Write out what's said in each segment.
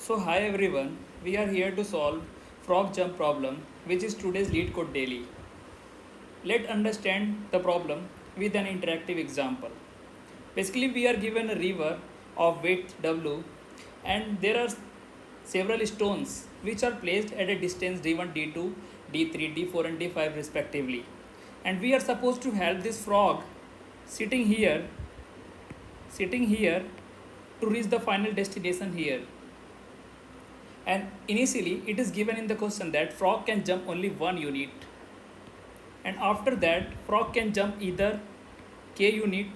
So hi everyone, we are here to solve frog jump problem which is today's lead code daily. Let's understand the problem with an interactive example. Basically we are given a river of width W and there are several stones which are placed at a distance d1, d2, d3, d4 and d5 respectively. And we are supposed to help this frog sitting here sitting here to reach the final destination here. And initially it is given in the question that frog can jump only one unit, and after that frog can jump either k unit,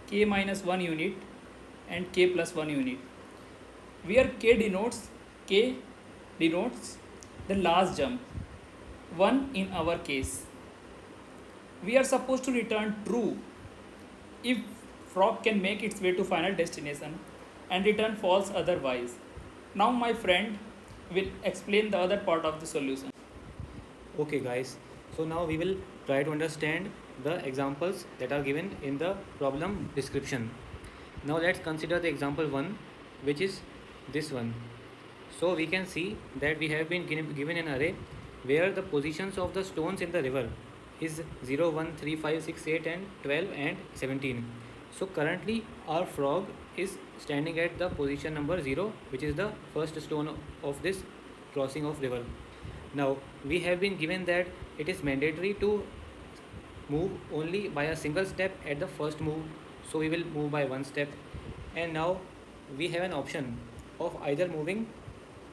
k minus 1 unit and k plus 1 unit, where k denotes the last jump, 1 in our case. We are supposed to return true if frog can make its way to final destination and return false otherwise. Now my friend will explain the other part of the solution. Okay guys, so now we will try to understand the examples that are given in the problem description. Now let's consider the example 1, which is this one. So we can see that we have been given an array where the positions of the stones in the river is 0, 1, 3, 5, 6, 8 and 12 and 17. So currently our frog is standing at the position number 0, which is the first stone of this crossing of river. Now we have been given that it is mandatory to move only by a single step at the first move, so we will move by one step. And now we have an option of either moving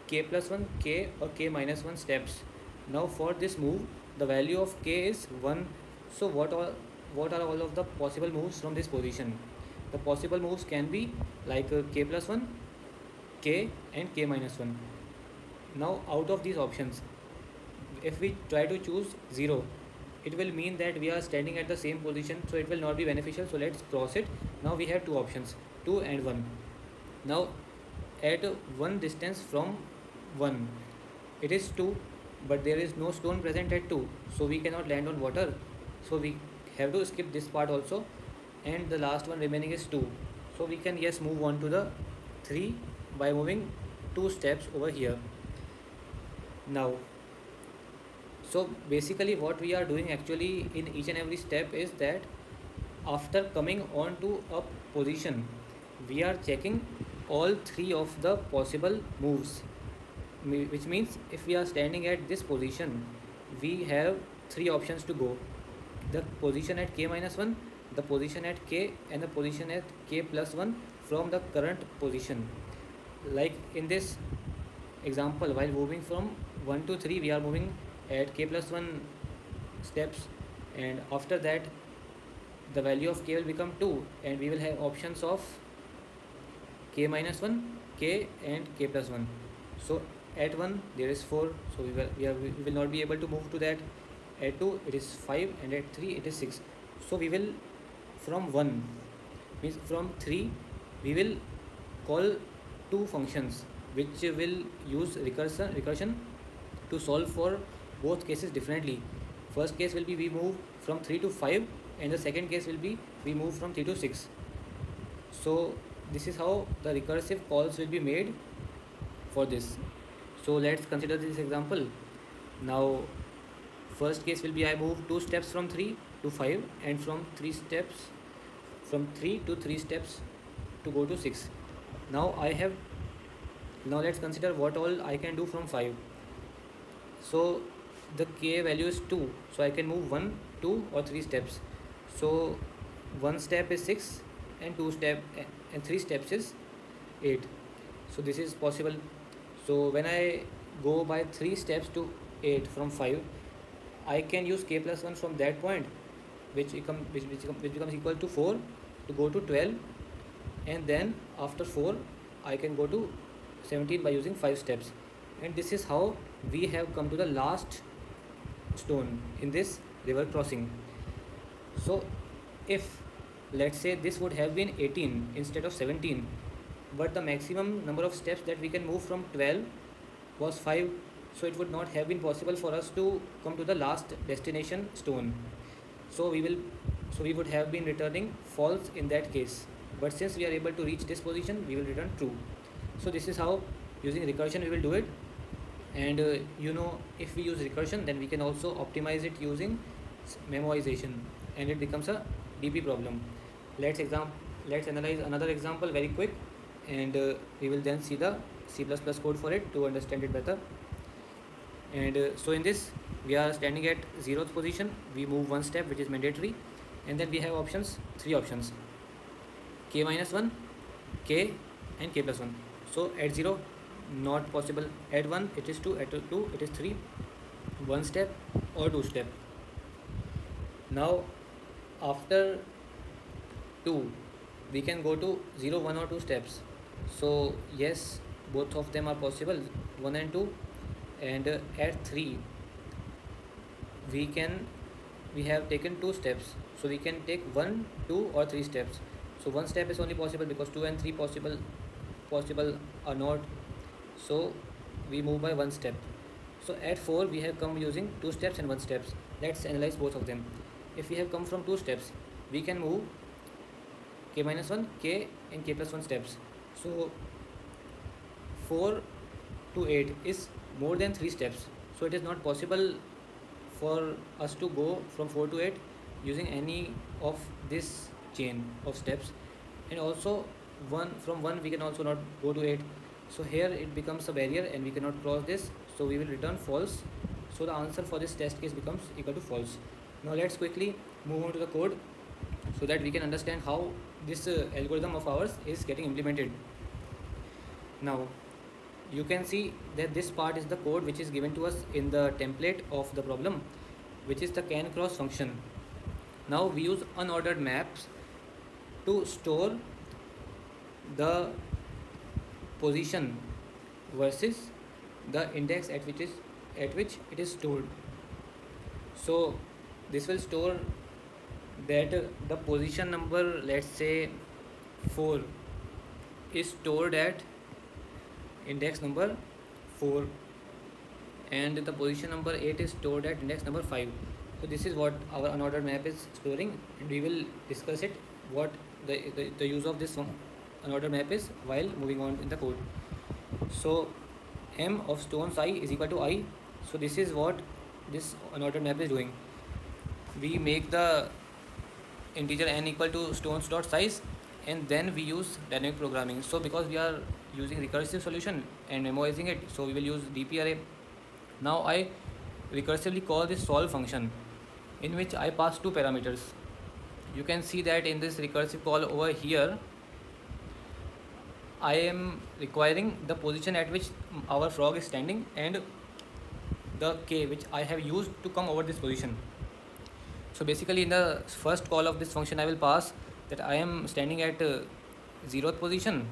k plus 1, k or k minus 1 steps. Now for this move the value of k is 1. So what are all of the possible moves from this position? The possible moves can be like k plus 1, k and k minus 1. Now out of these options, if we try to choose 0, it will mean that we are standing at the same position, so it will not be beneficial. So let's cross it. Now we have two options, 2 and 1. Now at one distance from 1, it is 2, but there is no stone present at 2, so we cannot land on water, so we have to skip this part also. And the last one remaining is 2, so we can yes move on to the 3 by moving 2 steps over here. Now so basically what we are doing actually in each and every step is that after coming on to a position, we are checking all 3 of the possible moves, which means if we are standing at this position, we have 3 options to go: the position at k minus 1, the position at k and the position at k plus 1 from the current position. Like in this example, while moving from 1 to 3, we are moving at k plus 1 steps, and after that the value of k will become 2 and we will have options of k minus 1, k and k plus 1. So at 1 there is 4, so we will not be able to move to that. At 2 it is 5 and at 3 it is 6. So we will from 1 means from 3 we will call two functions which will use recursion to solve for both cases differently. First case will be we move from 3 to 5 and the second case will be we move from 3 to 6. So this is how the recursive calls will be made for this. So let's consider this example. Now first case will be I move 2 steps from 3 to 5 and from 3 to 3 steps to go to 6. Now let's consider what all I can do from 5. So the k value is 2, so I can move 1, 2 or 3 steps. So one step is 6 and 3 steps is 8. So this is possible. So when I go by 3 steps to 8 from 5, I can use k plus 1 from that point, which becomes equal to 4 to go to 12, and then after 4 I can go to 17 by using 5 steps. And this is how we have come to the last stone in this river crossing. So if let's say this would have been 18 instead of 17, but the maximum number of steps that we can move from 12 was 5, so it would not have been possible for us to come to the last destination stone. So we would have been returning false in that case, but since we are able to reach this position, we will return true. So this is how using recursion we will do it. And if we use recursion, then we can also optimize it using memoization, and it becomes a DP problem. Let's analyze another example very quick, and we will then see the C++ code for it to understand it better. And so in this, we are standing at 0th position. We move one step, which is mandatory, and then we have three options: k minus 1, k, and k plus 1. So at 0, not possible. At 1, it is 2. At 2, it is 3. One step or two step. Now after 2, we can go to 0, 1 or 2 steps. So yes, both of them are possible, 1 and 2. And at 3, we have taken 2 steps, so we can take 1, 2 or 3 steps. So one step is only possible because 2 and 3 possible are not, so we move by one step. So at 4, we have come using 2 steps and 1 steps. Let's analyze both of them. If we have come from 2 steps, we can move k minus 1, k, and k plus 1 steps. So 4 to 8 is more than 3 steps, so it is not possible for us to go from 4 to 8 using any of this chain of steps. And also from 1 we can also not go to 8, so here it becomes a barrier and we cannot cross this, so we will return false. So the answer for this test case becomes equal to false. Now let's quickly move on to the code so that we can understand how this algorithm of ours is getting implemented. Now you can see that this part is the code which is given to us in the template of the problem, which is the can cross function. Now we use unordered maps to store the position versus the index at which it is stored. So this will store that the position number, let's say 4, is stored at index number 4, and the position number 8 is stored at index number 5. So this is what our unordered map is storing, and we will discuss it, what the use of this unordered map is while moving on in the code. So m of stones I is equal to I. So this is what this unordered map is doing. We make the integer n equal to stones dot size, and then we use dynamic programming. So because we are using recursive solution and memoizing it, so we will use DP array. Now I recursively call this solve function, in which I pass 2 parameters. You can see that in this recursive call over here, I am requiring the position at which our frog is standing and the k which I have used to come over this position. So basically in the first call of this function, I will pass that I am standing at 0th position,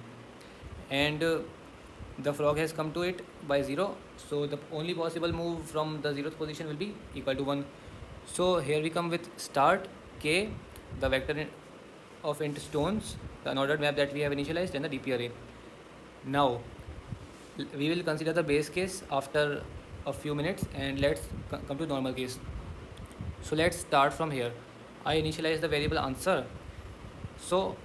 and the frog has come to it by 0, so the only possible move from the 0th position will be equal to 1. So here we come with start k, the vector of int stones, the unordered map that we have initialized, and the DP array. Now we will consider the base case after a few minutes, and let's come to normal case. So let's start from here. I initialize the variable answer. So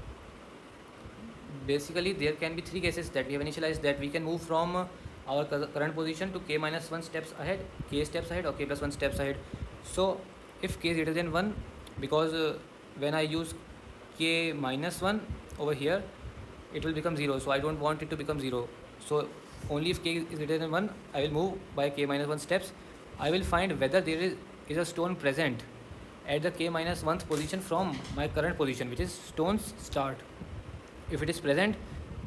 basically there can be 3 cases that we have initialized, that we can move from our current position to k minus 1 steps ahead, k steps ahead, or k plus 1 steps ahead. So if k is greater than 1, because when I use k minus 1 over here, it will become 0, so I don't want it to become 0. So only if k is greater than 1, I will move by k minus 1 steps. I will find whether there is a stone present at the k minus 1th position from my current position, which is stones start. If it is present,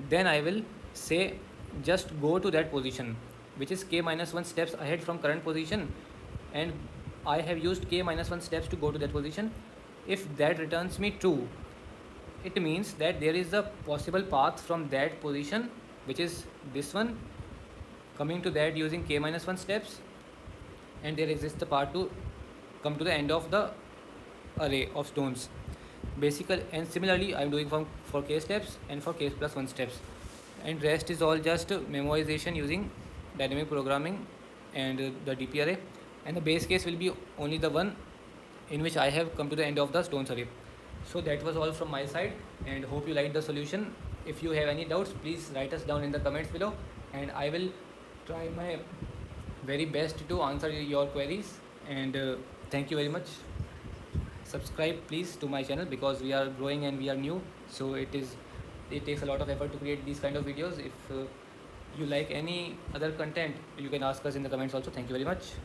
then I will say just go to that position, which is k minus 1 steps ahead from current position, and I have used k minus 1 steps to go to that position. If that returns me true, it means that there is a possible path from that position, which is this one, coming to that using k minus 1 steps, and there exists the path to come to the end of the array of stones. Basically, and similarly I am doing for k steps and for k plus 1 steps, and rest is all just memoization using dynamic programming and the DP array, and the base case will be only the one in which I have come to the end of the stones array. So that was all from my side, and hope you liked the solution. If you have any doubts, please write us down in the comments below, and I will try my very best to answer your queries. And thank you very much. Subscribe please to my channel because we are growing and we are new, so it takes a lot of effort to create these kind of videos. If you like any other content, you can ask us in the comments also. Thank you very much.